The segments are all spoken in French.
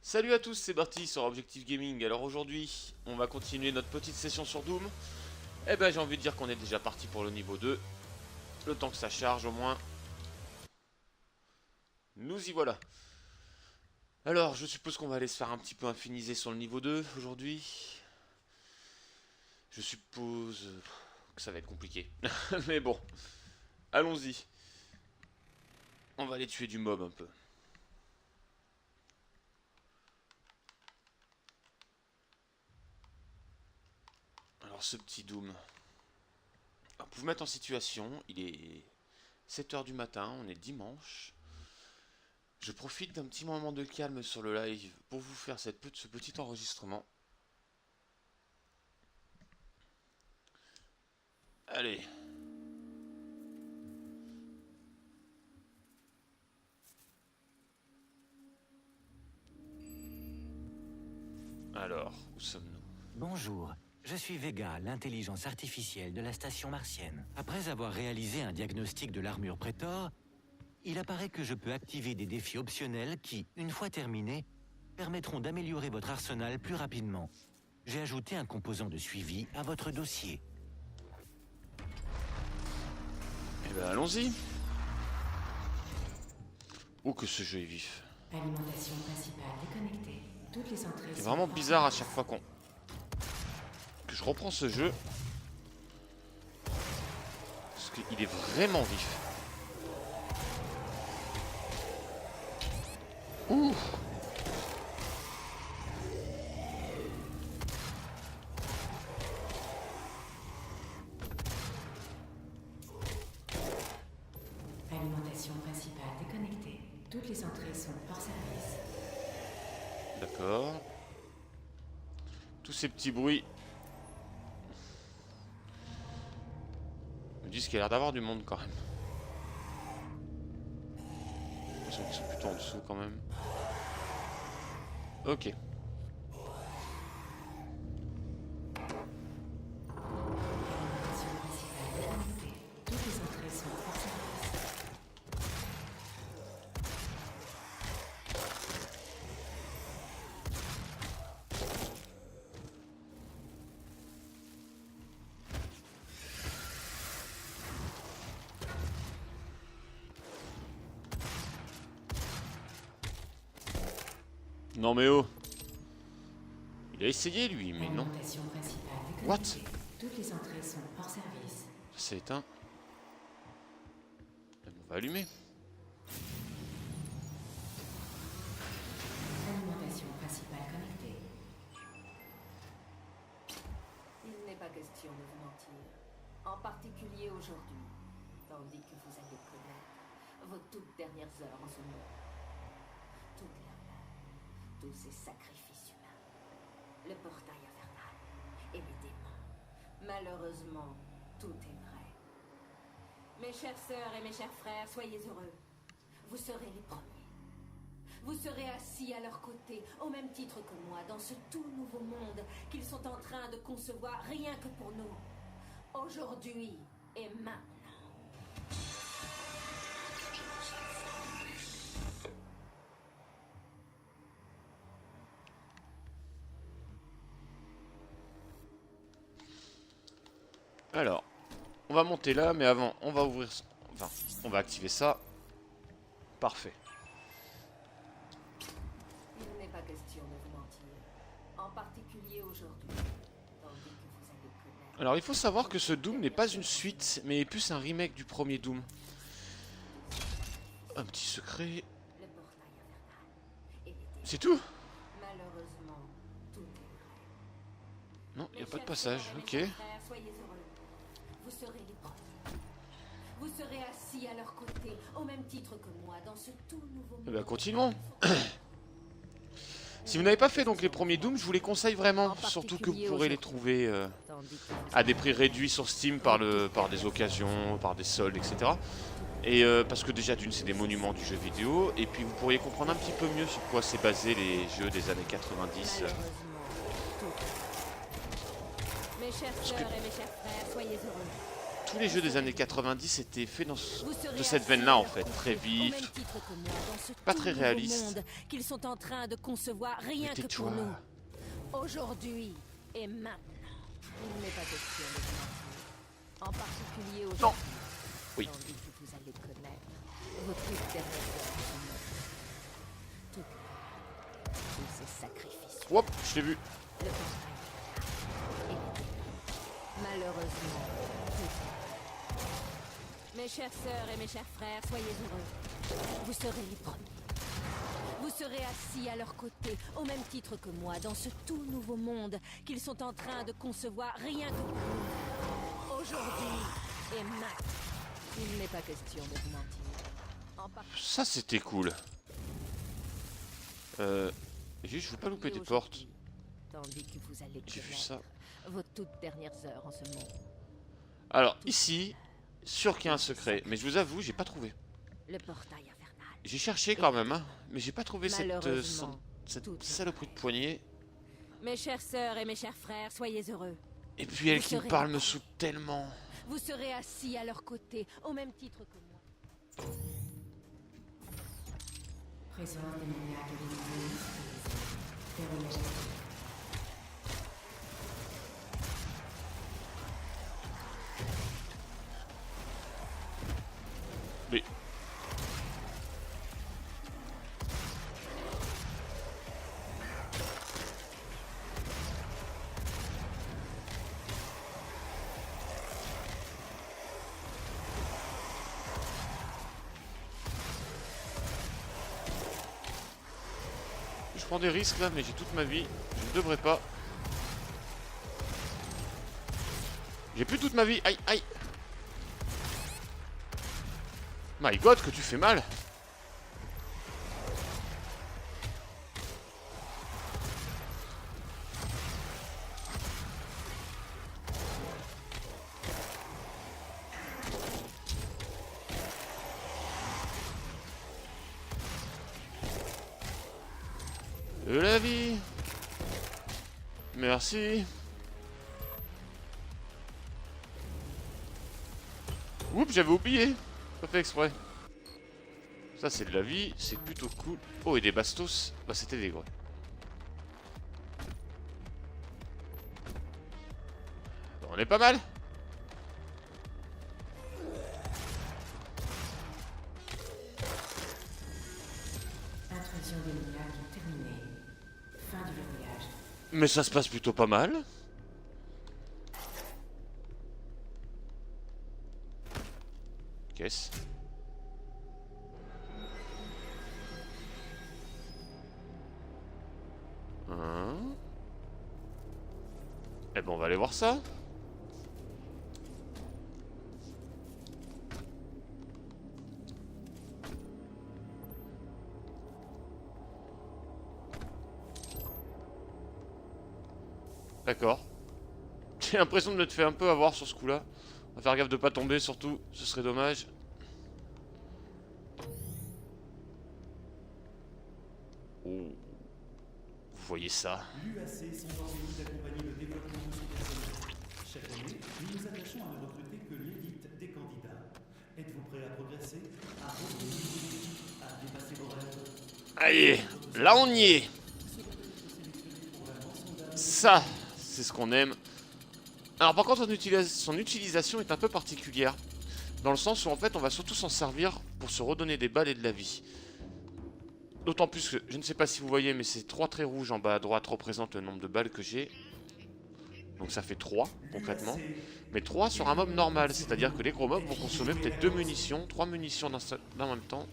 Salut à tous, c'est Barty sur Objectif Gaming. Alors aujourd'hui, on va continuer notre petite session sur Doom. Eh ben j'ai envie de dire qu'on est déjà parti pour le niveau 2. Le temps que ça charge au moins. Nous y voilà. Alors je suppose qu'on va aller se faire un petit peu infiniser sur le niveau 2 aujourd'hui. Je suppose que ça va être compliqué. Mais bon, allons-y. On va aller tuer du mob un peu. Alors ce petit Doom. Alors, pour vous mettre en situation, il est 7 h du matin, on est dimanche. Je profite d'un petit moment de calme sur le live pour vous faire ce petit enregistrement. Allez. Alors, où sommes-nous? Bonjour, je suis Vega, l'intelligence artificielle de la station martienne. Après avoir réalisé un diagnostic de l'armure Praetor, il apparaît que je peux activer des défis optionnels qui, une fois terminés, permettront d'améliorer votre arsenal plus rapidement. J'ai ajouté un composant de suivi à votre dossier. Eh ben allons-y. Oh que ce jeu est vif. Alimentation principale déconnectée. Toutes les entrées C'est sont vraiment hors bizarre à service. chaque fois que je reprends ce jeu. Parce qu'il est vraiment vif. Ouh. Alimentation principale déconnectée. Toutes les entrées sont hors service. D'accord. Tous ces petits bruits me disent qu'il y a l'air d'avoir du monde quand même. Ils sont plutôt en dessous quand même. Ok. Alimentation principale déconnectée. Toutes les entrées sont hors service. Non mais oh. Il a essayé lui, mais non. Alimentation principale What? déconnectée. Toutes les entrées sont hors service. Ça s'est éteint. On va allumer. Alimentation principale connectée. Il n'est pas question de vous mentir, en particulier aujourd'hui, tandis que vous allez connaître vos toutes dernières heures en ce monde. Toutes les horreurs, tous ces sacrifices humains, le portail infernal et les démons. Malheureusement, tout est vrai. Mes chères sœurs et mes chers frères, soyez heureux. Vous serez les premiers. Vous serez assis à leur côté, au même titre que moi, dans ce tout nouveau monde qu'ils sont en train de concevoir rien que pour nous. Aujourd'hui et maintenant. Alors, on va monter là, mais avant, on va ouvrir... Enfin, on va activer ça. Parfait. Il n'est pas question de vous mentir, en particulier aujourd'hui, tandis que vous allez connaître. Alors, il faut savoir que ce Doom n'est pas une suite, mais plus un remake du premier Doom. Un petit secret. Le portail infernal et les démons. C'est tout? Malheureusement, tout est vrai. Non, il n'y a Mes pas de chers passage. sœurs et mes Ok. chers frères, soyez heureux. Vous serez les premiers. Vous serez assis à leur côté, au même titre que moi, dans ce tout nouveau monde. Eh ben, continuons. Si vous n'avez pas fait donc les premiers Doom, je vous les conseille vraiment. Surtout que vous pourrez les trouver Tandis que vous à des prix réduits sur Steam par des occasions, par des soldes, etc. Et parce que déjà d'une c'est des monuments du jeu vidéo, et puis vous pourriez comprendre un petit peu mieux sur quoi c'est basé les jeux des années 90. malheureusement, tout est vrai. Mes chères sœurs et mes chers frères, soyez heureux. tous les jeux des années 90 étaient faits dans Vous serez de cette assis veine-là à en leur fait, côté, très au vif. même titre que moi, dans ce Pas tout très nouveau réaliste. monde qu'ils sont en train de concevoir Mais rien que tais-toi. pour nous. Aujourd'hui et maintenant. Il n'est pas question de vous mentir. En particulier aujourd'hui. Oui. Tandis que vous allez connaître vos toutes dernières heures de mort. Toutes tous ces sacrifices. Hop, je l'ai vu. Le portail. Et malheureusement, tout est. Mes chères sœurs et mes chers frères, soyez heureux. Vous serez les premiers. Vous serez assis à leur côté, au même titre que moi, dans ce tout nouveau monde qu'ils sont en train de concevoir rien que pour nous. Aujourd'hui et maintenant. Il n'est pas question de vous mentir. En Ça c'était cool. Juste, je veux pas louper des portes. Tandis que vous allez J'ai vu connaître ça. vos toutes dernières heures en ce monde. Alors ici, sûr qu'il y a un secret, mais je vous avoue, j'ai pas trouvé. Le portail infernal. J'ai cherché quand même, hein, mais j'ai pas trouvé Malheureusement, cette tout est saloperie de poignée. Mes chères sœurs et mes chers frères, soyez heureux. Et puis elle Vous qui me serez parle là. me saoule tellement. Vous serez assis à leur côté, au même titre que moi. Présence démoniaque de l'Église. Verrouillage. Mais je prends des risques là, mais j'ai toute ma vie. Je ne devrais pas. J'ai plus toute ma vie. Aïe, aïe. My God, que tu fais mal. De la vie. Merci. Oups, j'avais oublié. Pas fait exprès. Ça c'est de la vie, c'est plutôt cool. Oh, et des bastos. Bah c'était des gros. Bon, on est pas mal. Intrusion démoniaque terminée. Fin du verrouillage. Mais ça se passe plutôt pas mal. Qu'est-ce? Hein? Eh ben on va aller voir ça. D'accord. J'ai l'impression de me faire un peu avoir sur ce coup-là. On va faire gaffe de pas tomber surtout, ce serait dommage. Oh. Vous voyez ça? L'UAC sont organisés d'accompagner le développement de ces personnels. Chaque année, nous nous attachons à ne recruter que l'élite des candidats. Êtes-vous prêts à progresser, à revenir, à dépasser vos rêves? Allez, là on y est. Ça, c'est ce qu'on aime. Alors par contre, son utilisation est un peu particulière. Dans le sens où en fait, on va surtout s'en servir pour se redonner des balles et de la vie. D'autant plus que, je ne sais pas si vous voyez, mais ces 3 traits rouges en bas à droite représentent le nombre de balles que j'ai. Donc ça fait 3, concrètement. Mais 3 sur un mob normal, c'est-à-dire que les gros mobs vont consommer peut-être 2 munitions, 3 munitions en même temps.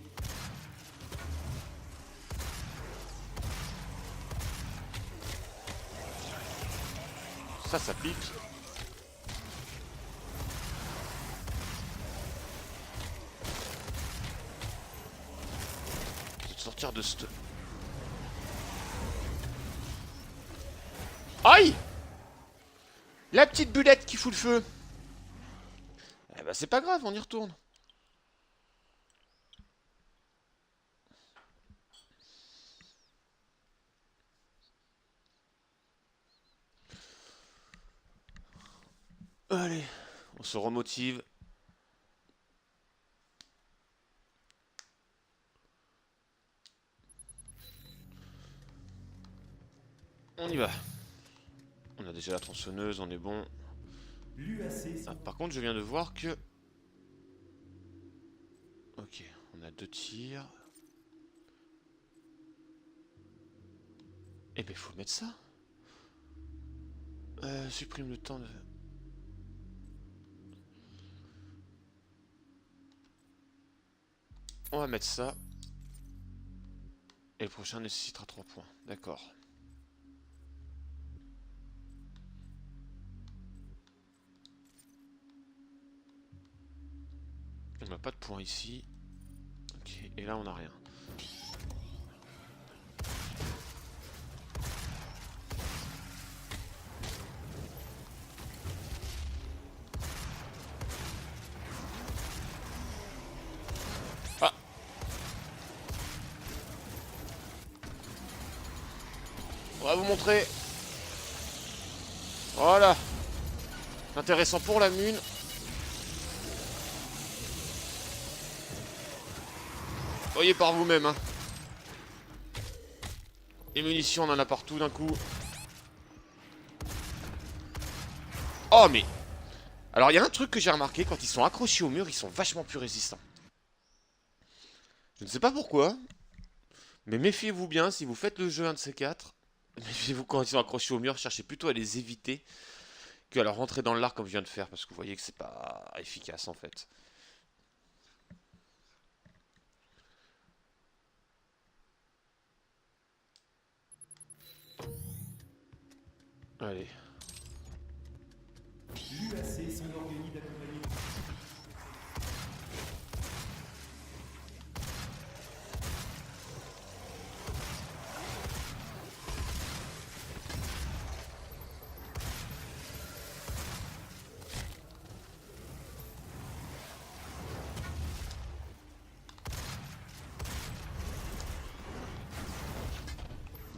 Ça pique. Je vais te sortir de cette... Aïe! La petite bulette qui fout le feu. Eh ben c'est pas grave, on y retourne. Allez, on se remotive On y va. On a déjà la tronçonneuse, on est bon. L'UAC Ah, par contre, je viens de voir que... Ok, on a 2 tirs. Eh ben, faut mettre ça. Supprime le temps de... On va mettre ça. Et le prochain nécessitera 3 points. D'accord. On n'a pas de points ici. Ok, et là on n'a rien. Ah! On va vous montrer. Voilà. Intéressant pour la mune. Voyez par vous-même, hein. Les munitions, on en a partout d'un coup. Oh, mais... Alors, il y a un truc que j'ai remarqué, quand ils sont accrochés au mur, ils sont vachement plus résistants. Je ne sais pas pourquoi, mais méfiez-vous bien, si vous faites le jeu un de ces quatre, méfiez-vous quand ils sont accrochés au mur, cherchez plutôt à les éviter qu'à leur rentrer dans l'arc comme je viens de faire, parce que vous voyez que c'est pas efficace, en fait. Allez. L'UAC s'enorgueillit d'accompagner.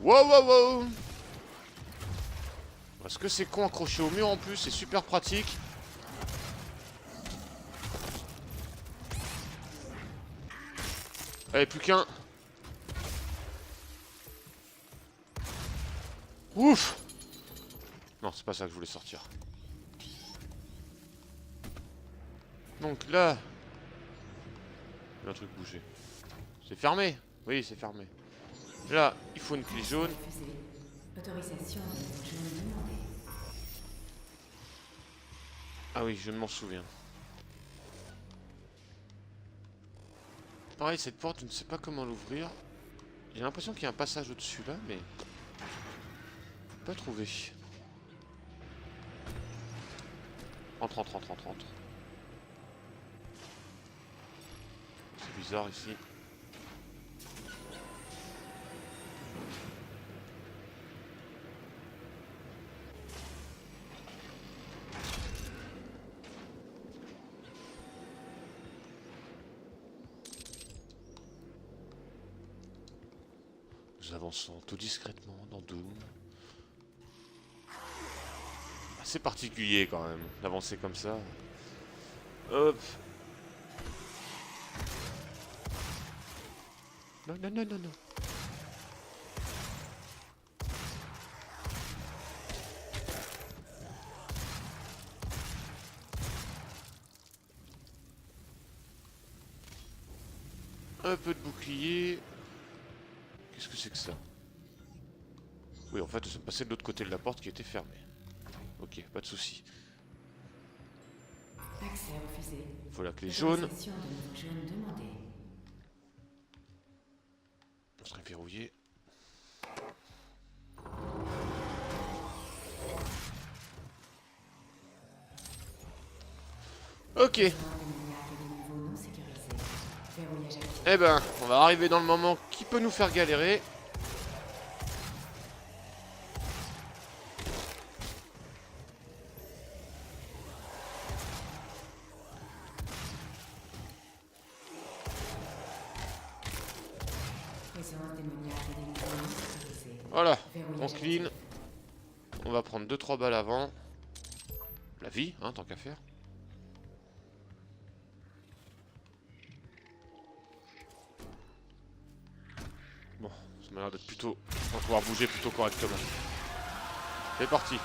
Wow, wow, wow! Parce que c'est con accroché au mur en plus, c'est super pratique. Allez, plus qu'un. Ouf! Non, c'est pas ça que je voulais sortir. Donc là... Il y a un truc bougé. C'est fermé? Oui, c'est fermé. Là, il faut une clé jaune. Refusé. Autorisation de niveau jaune demandée. Ah oui, je ne m'en souviens. Pareil, cette porte, je ne sais pas comment l'ouvrir. J'ai l'impression qu'il y a un passage au-dessus là, mais... Pas trouvé. Entre, entre, entre, entre, entre. C'est bizarre ici. Nous avançons tout discrètement dans Doom. Assez particulier quand même, d'avancer comme ça. Hop. Non, non, non, non, non. Un peu de bouclier. Qu'est-ce que c'est que ça? Oui, en fait, nous sommes passés de l'autre côté de la porte qui était fermée. Ok, pas de souci. Accès refusé. Faut la clé jaune. Autorisation de niveau jaune demandée. On serait verrouillé. Ok. Démoniaque de niveau non sécurisé. Verrouillage actif. Eh ben, on va arriver dans le moment qui peut nous faire galérer. Présence démoniaque de niveau non sécurisé. Voilà, on Verrouillage clean. actif. On va prendre 2-3 balles avant. La vie, hein, tant qu'à faire. Bon, ça m'a l'air d'être plutôt... On va pouvoir bouger plutôt correctement. C'est parti.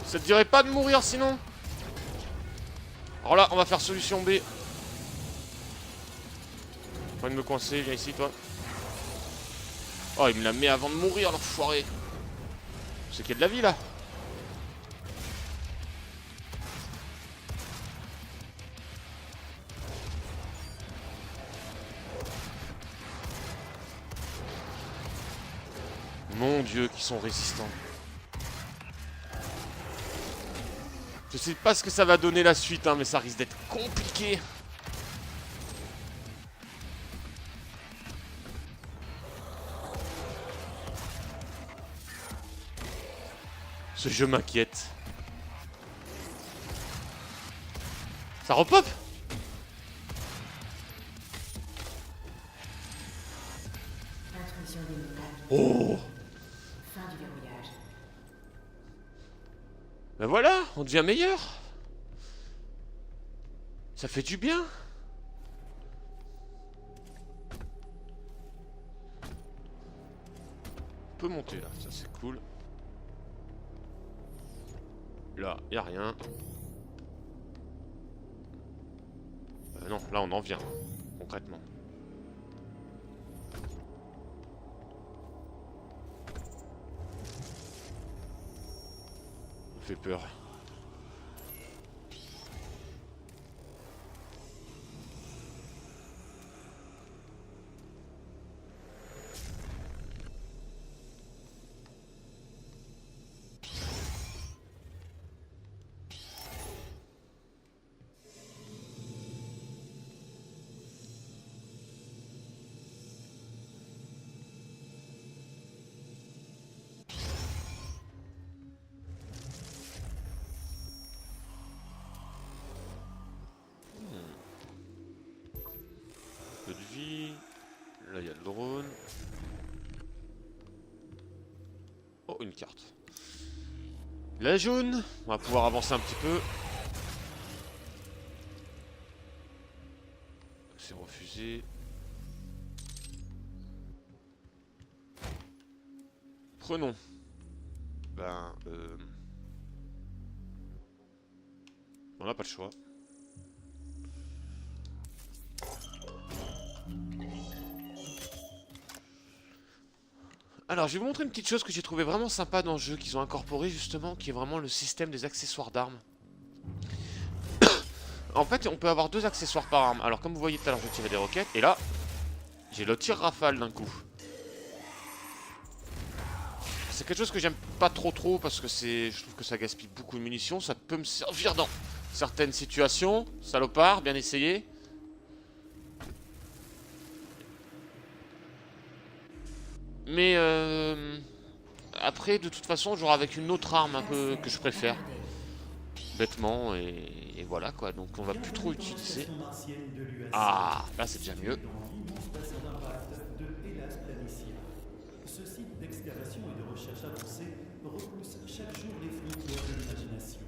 Ça te dirait pas de mourir sinon? Alors là, on va faire solution B. Pas de me coincer, viens ici toi. Oh, il me la met avant de mourir, l'enfoiré. C'est qu'il y a de la vie là. Mon Dieu, qu'ils sont résistants. Je sais pas ce que ça va donner la suite, hein, mais ça risque d'être compliqué. Ce jeu m'inquiète. Ça repop? Intrusion démoniaque. Oh! Fin du verrouillage. Ben voilà, on devient meilleur. Ça fait du bien. On peut monter là, ça c'est cool. Là, y a rien. Non, là on en vient, concrètement. Ça fait peur. Peu de vie. Là, il y a le drone. Oh, une carte. La jaune. On va pouvoir avancer un petit peu. C'est refusé. Prenons. Ben, on n'a pas le choix. Alors, je vais vous montrer une petite chose que j'ai trouvé vraiment sympa dans le jeu, qu'ils ont incorporé justement, qui est vraiment le système des accessoires d'armes. En fait, on peut avoir 2 accessoires par arme. Alors, comme vous voyez tout à l'heure, je tirais des roquettes, et là, j'ai le tir rafale d'un coup. C'est quelque chose que j'aime pas trop parce que je trouve que ça gaspille beaucoup de munitions. Ça peut me servir dans certaines situations. Salopard, bien essayé. Mais après, de toute façon, j'aurai avec une autre arme un peu que je préfère. Bêtement, et voilà quoi. Donc on va plus trop utiliser. Ah, là c'est déjà mieux. Ce site d'excavation et de recherche avancée repousse chaque jour les frontières de l'imagination.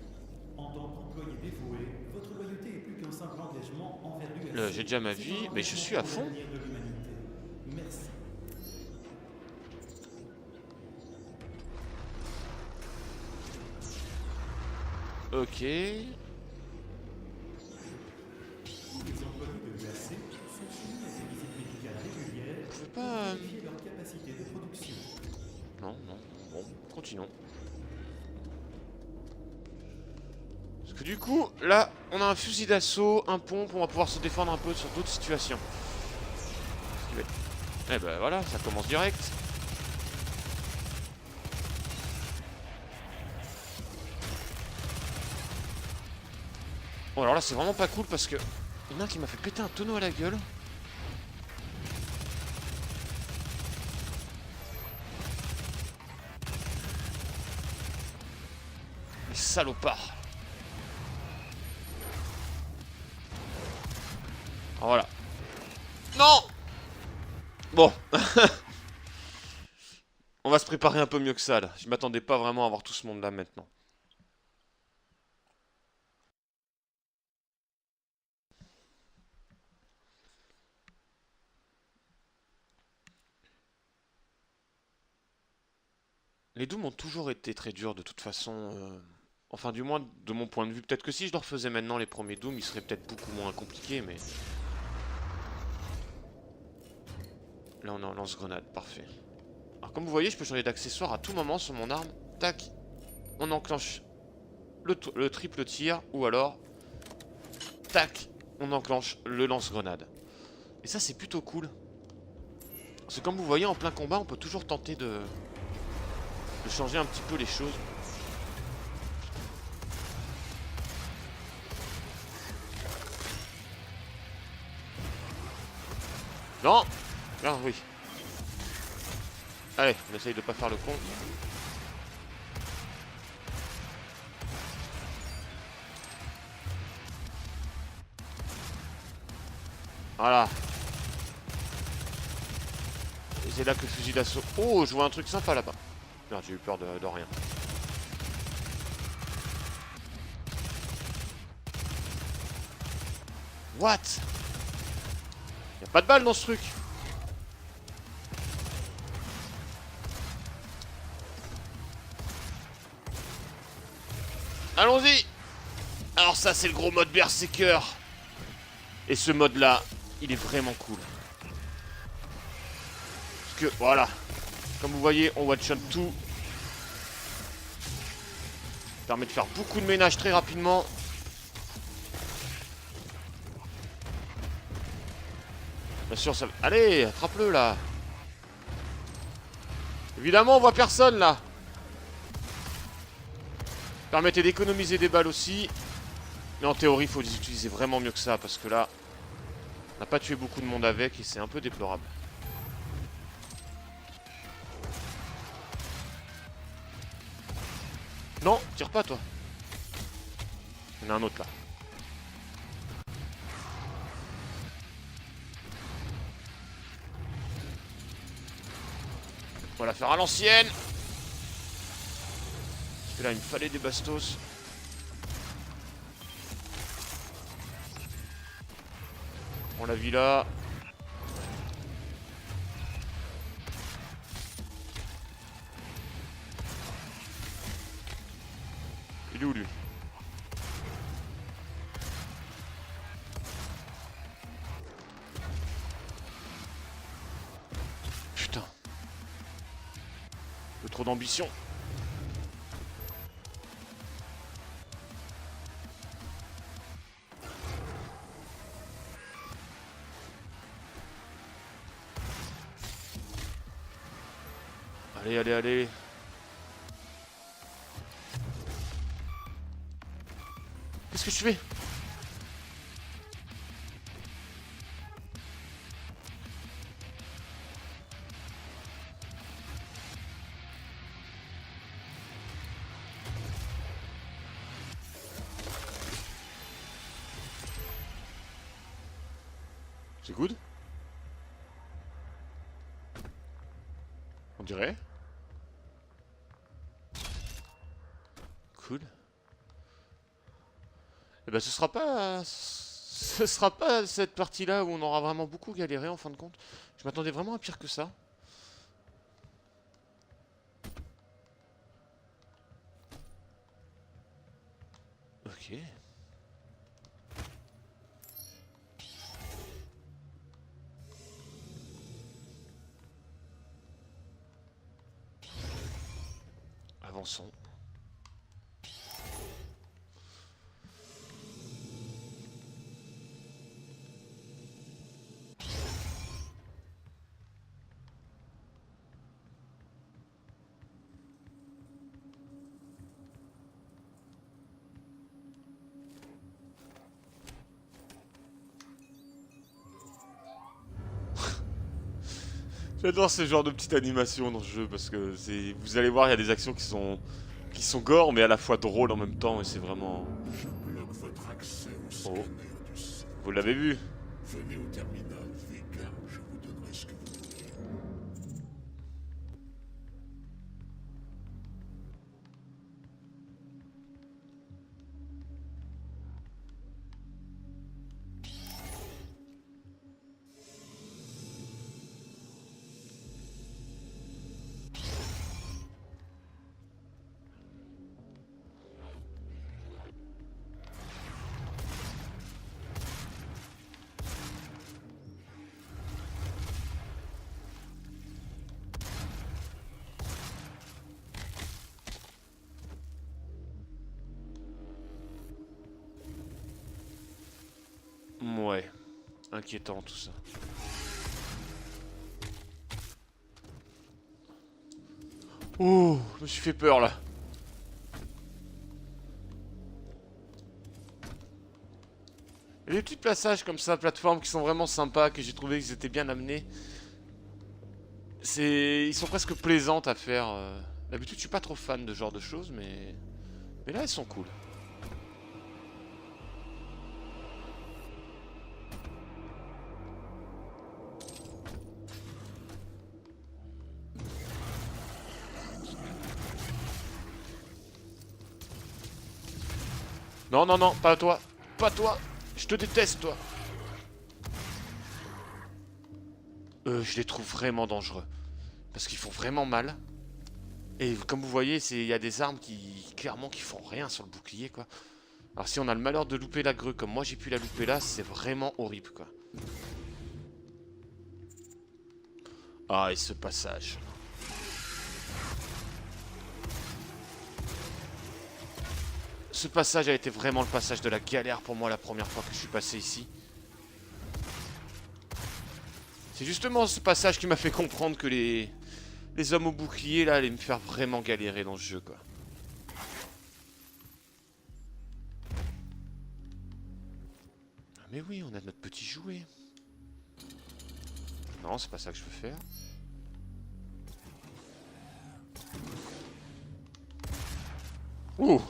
En tant qu'employé dévoué, votre loyauté est plus qu'un simple engagement envers l'USC. J'ai déjà ma vie, mais je suis à fond. Merci. Ok. Tous les employés de l'UAC sont soumis à des visites médicales régulières Je peux pour pas... vérifier leur capacité de production. Non. Bon, continuons. Parce que du coup, là, on a un fusil d'assaut, un pompe, on va pouvoir se défendre un peu sur d'autres situations. Eh ben voilà, ça commence direct. Bon alors là c'est vraiment pas cool parce que il y en a un qui m'a fait péter un tonneau à la gueule. Les salopards. Alors voilà. Non. Bon. On va se préparer un peu mieux que ça là. Je m'attendais pas vraiment à avoir tout ce monde là maintenant. Les Dooms ont toujours été très durs de toute façon. Enfin du moins de mon point de vue. Peut-être que si je leur faisais maintenant les premiers Dooms, ils seraient peut-être beaucoup moins compliqués mais... Là on est en lance-grenade, parfait. Alors comme vous voyez, je peux changer d'accessoire à tout moment sur mon arme. Tac. On enclenche le triple tir ou alors... Tac. On enclenche le lance-grenade. Et ça c'est plutôt cool. Parce que comme vous voyez en plein combat, on peut toujours tenter de changer un petit peu les choses. Non. Ah oui. Allez, on essaye de pas faire le con. Voilà. Et c'est là que le fusil d'assaut... Oh, je vois un truc sympa là-bas. Merde, j'ai eu peur de rien. What? Y'a pas de balle dans ce truc. Allons-y. Alors ça, c'est le gros mode Berserker. Et ce mode-là, il est vraiment cool. Parce que, voilà. Comme vous voyez, on one-shot tout. Ça permet de faire beaucoup de ménage très rapidement. Bien sûr, ça... Allez, attrape-le, là. Évidemment, on voit personne, là. Permettez d'économiser des balles aussi. Mais en théorie, il faut les utiliser vraiment mieux que ça. Parce que là, on n'a pas tué beaucoup de monde avec et c'est un peu déplorable. Non, tire pas, toi. Il y en a un autre, là. On va la faire à l'ancienne. Parce que là, il me fallait des bastos. On la vit là. Il est où, lui? Putain. Un peu trop d'ambition. Allez, allez, allez. Qu'est-ce que je fais? C'est good? On dirait. Cool. Eh ben ce sera pas... Ce sera pas cette partie-là où on aura vraiment beaucoup galéré en fin de compte. Je m'attendais vraiment à pire que ça. Ok. Avançons. J'adore ce genre de petite animation dans ce jeu parce que c'est. Vous allez voir, il y a des actions qui sont gore mais à la fois drôles en même temps et c'est vraiment. Je bloque votre accès au Oh. scanner du sang. Vous l'avez vu? Venez au terminal, Vega, je vous donnerai ce que vous voulez. Ouais. Inquiétant tout ça. Oh, je me suis fait peur là. Il y a des petits passages comme ça, plateformes qui sont vraiment sympas, que j'ai trouvé qu'ils étaient bien amenés. Ils sont presque plaisantes à faire. D'habitude, je suis pas trop fan de ce genre de choses, mais là, elles sont cool. Non, non, non, pas toi. Pas toi. Je te déteste, toi. Je les trouve vraiment dangereux. Parce qu'ils font vraiment mal. Et comme vous voyez, il y a des armes clairement, qui font rien sur le bouclier, quoi. Alors si on a le malheur de louper la grue, comme moi j'ai pu la louper là, c'est vraiment horrible, quoi. Ah, et ce passage. Ce passage a été vraiment le passage de la galère pour moi la première fois que je suis passé ici. C'est justement ce passage qui m'a fait comprendre que les hommes au bouclier là allaient me faire vraiment galérer dans ce jeu, quoi. Mais oui, on a notre petit jouet. Non, c'est pas ça que je veux faire. Ouh!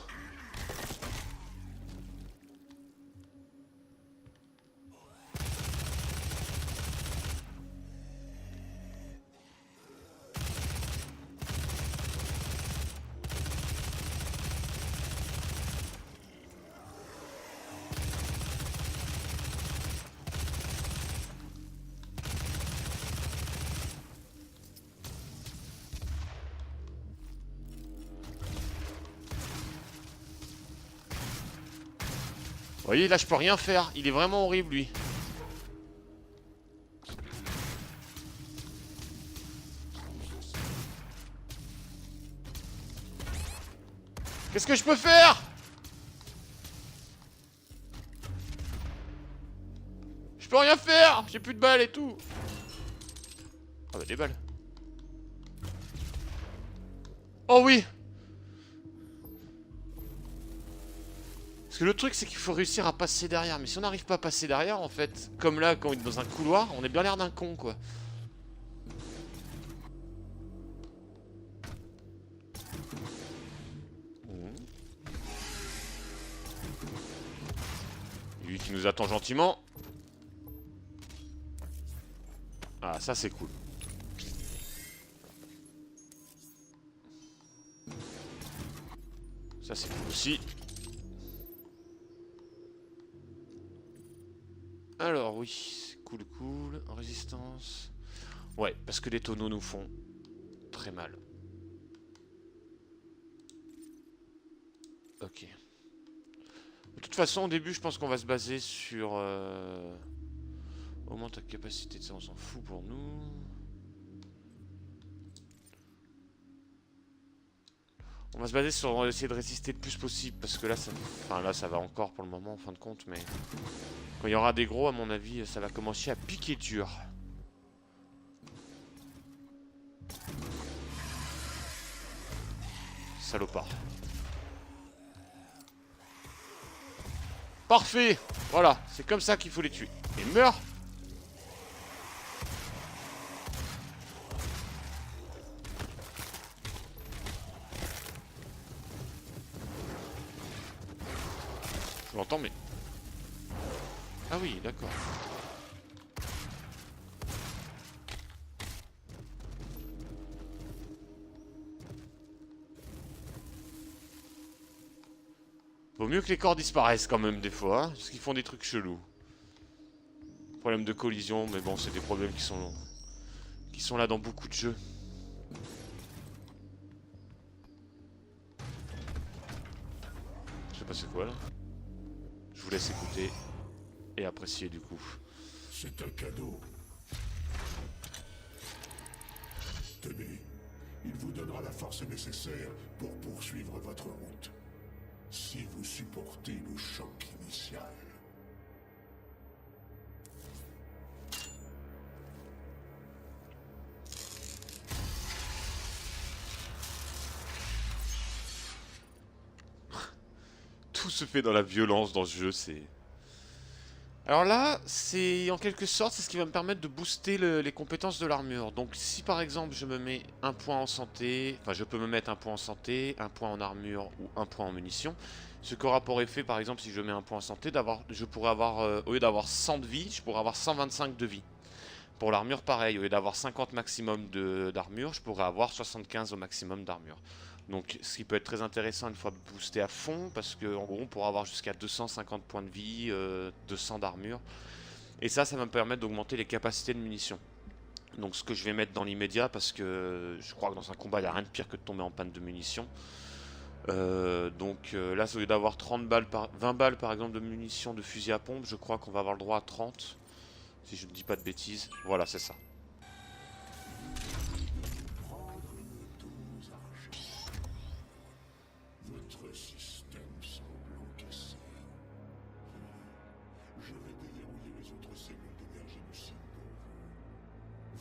Vous voyez, là je peux rien faire. Il est vraiment horrible, lui. Qu'est-ce que je peux faire? Je peux rien faire. J'ai plus de balles et tout. Ah bah des balles. Oh oui. Parce que le truc c'est qu'il faut réussir à passer derrière. Mais si on n'arrive pas à passer derrière en fait, comme là quand on est dans un couloir, on est bien l'air d'un con quoi. Lui qui nous attend gentiment. Ah ça c'est cool. Ça c'est cool aussi. Alors oui, cool cool, résistance. Ouais, parce que les tonneaux nous font très mal. Ok. De toute façon, au début, je pense qu'on va se baser sur... Augmente ta capacité, ça on s'en fout pour nous. On va se baser sur essayer de résister le plus possible, parce que là, ça va encore pour le moment, en fin de compte, mais... Quand il y aura des gros, à mon avis, ça va commencer à piquer dur. Salopard. Parfait. Voilà, c'est comme ça qu'il faut les tuer. Et meurs. l'entends, mais... Ah oui, d'accord. Vaut mieux que les corps disparaissent quand même des fois, hein, parce qu'ils font des trucs chelous. Problème de collision, mais bon, c'est des problèmes qui sont là dans beaucoup de jeux. Je sais pas c'est quoi là. Je vous laisse écouter et apprécier du coup. C'est un cadeau. Tenez, il vous donnera la force nécessaire pour poursuivre votre route. Si vous supportez le choc initial. Tout se fait dans la violence dans ce jeu, c'est... Alors là, c'est en quelque sorte, c'est ce qui va me permettre de booster les compétences de l'armure. Donc si par exemple je me mets un point en santé, enfin je peux me mettre un point en santé, un point en armure ou un point en munitions. Ce qu'aura pour effet par exemple si je mets un point en santé, je pourrais avoir, au lieu d'avoir 100 de vie, je pourrais avoir 125 de vie. Pour l'armure pareil, au lieu d'avoir 50 maximum d'armure, je pourrais avoir 75 au maximum d'armure. Donc ce qui peut être très intéressant une fois boosté à fond, parce qu'en gros on pourra avoir jusqu'à 250 points de vie, 200 d'armure. Et ça va me permettre d'augmenter les capacités de munitions. Donc ce que je vais mettre dans l'immédiat, parce que je crois que dans un combat il n'y a rien de pire que de tomber en panne de munitions. Là au lieu d'avoir 20 balles par exemple de munitions de fusil à pompe, je crois qu'on va avoir le droit à 30. Si je ne dis pas de bêtises. Voilà, c'est ça. Votre système semble encaissé. Je vais déverrouiller les autres cellules d'énergie du site pour vous.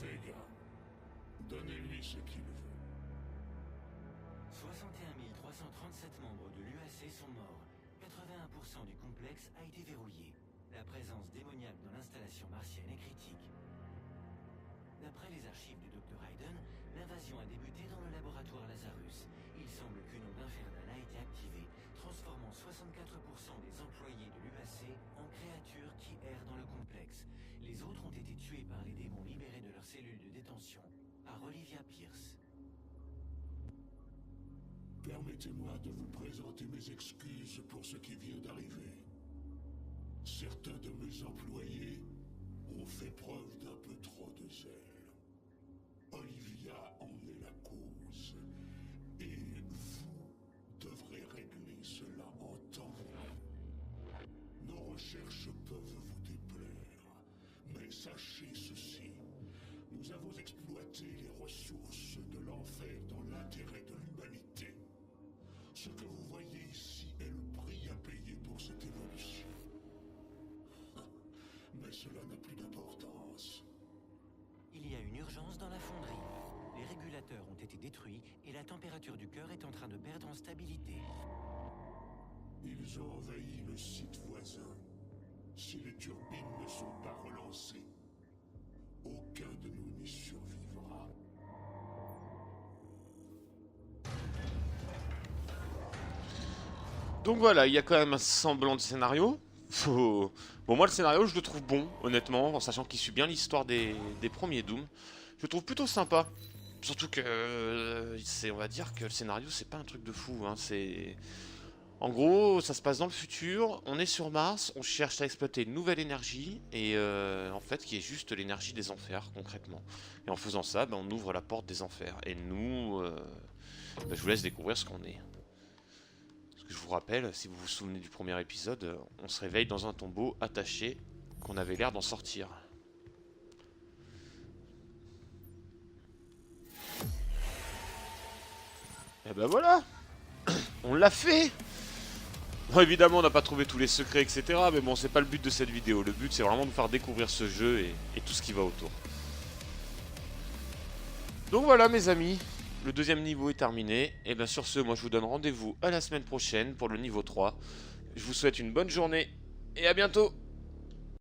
Vega, donnez-lui ce qu'il veut. 61 337 membres de l'UAC sont morts. 81% du complexe a été verrouillé. La présence démoniaque dans l'installation martienne est critique. D'après les archives du Dr. Hayden, l'invasion a débuté dans le laboratoire Lazarus. Il semble qu'une onde infernale a été activée, transformant 64% des employés de l'UAC en créatures qui errent dans le complexe. Les autres ont été tués par les démons libérés de leurs cellules de détention par Olivia Pierce. Permettez-moi de vous présenter mes excuses pour ce qui vient d'arriver. Certains de mes employés ont fait preuve d'un peu trop de zèle. Olivia en est la cause. Et vous devrez régler cela en temps. Nos recherches peuvent vous déplaire. Mais sachez ceci. Nous avons exploité les ressources de l'enfer dans l'intérêt de l'humanité. Ce que vous voyez ici est le prix à payer pour cette évolution. Mais cela n'a plus d'importance. Il y a une urgence dans la fonderie. Les régulateurs ont été détruits et la température du cœur est en train de perdre en stabilité. Ils ont envahi le site voisin. Si les turbines ne sont pas relancées, aucun de nous n'y survivra. Donc voilà, il y a quand même un semblant de scénario. Bon, moi le scénario je le trouve bon, honnêtement, en sachant qu'il suit bien l'histoire des premiers Doom. Je le trouve plutôt sympa. Surtout que, on va dire que le scénario c'est pas un truc de fou, hein. En gros, ça se passe dans le futur, on est sur Mars, on cherche à exploiter une nouvelle énergie, et en fait qui est juste l'énergie des enfers, concrètement. Et en faisant ça, on ouvre la porte des enfers. Et nous, je vous laisse découvrir ce qu'on est. Je vous rappelle, si vous vous souvenez du premier épisode, on se réveille dans un tombeau attaché, qu'on avait l'air d'en sortir. Et ben voilà. On l'a fait. Bon, évidemment on n'a pas trouvé tous les secrets etc, mais bon c'est pas le but de cette vidéo. Le but c'est vraiment de vous faire découvrir ce jeu et tout ce qui va autour. Donc voilà mes amis, le deuxième niveau est terminé. Et bien sur ce, moi je vous donne rendez-vous à la semaine prochaine pour le niveau 3. Je vous souhaite une bonne journée et à bientôt.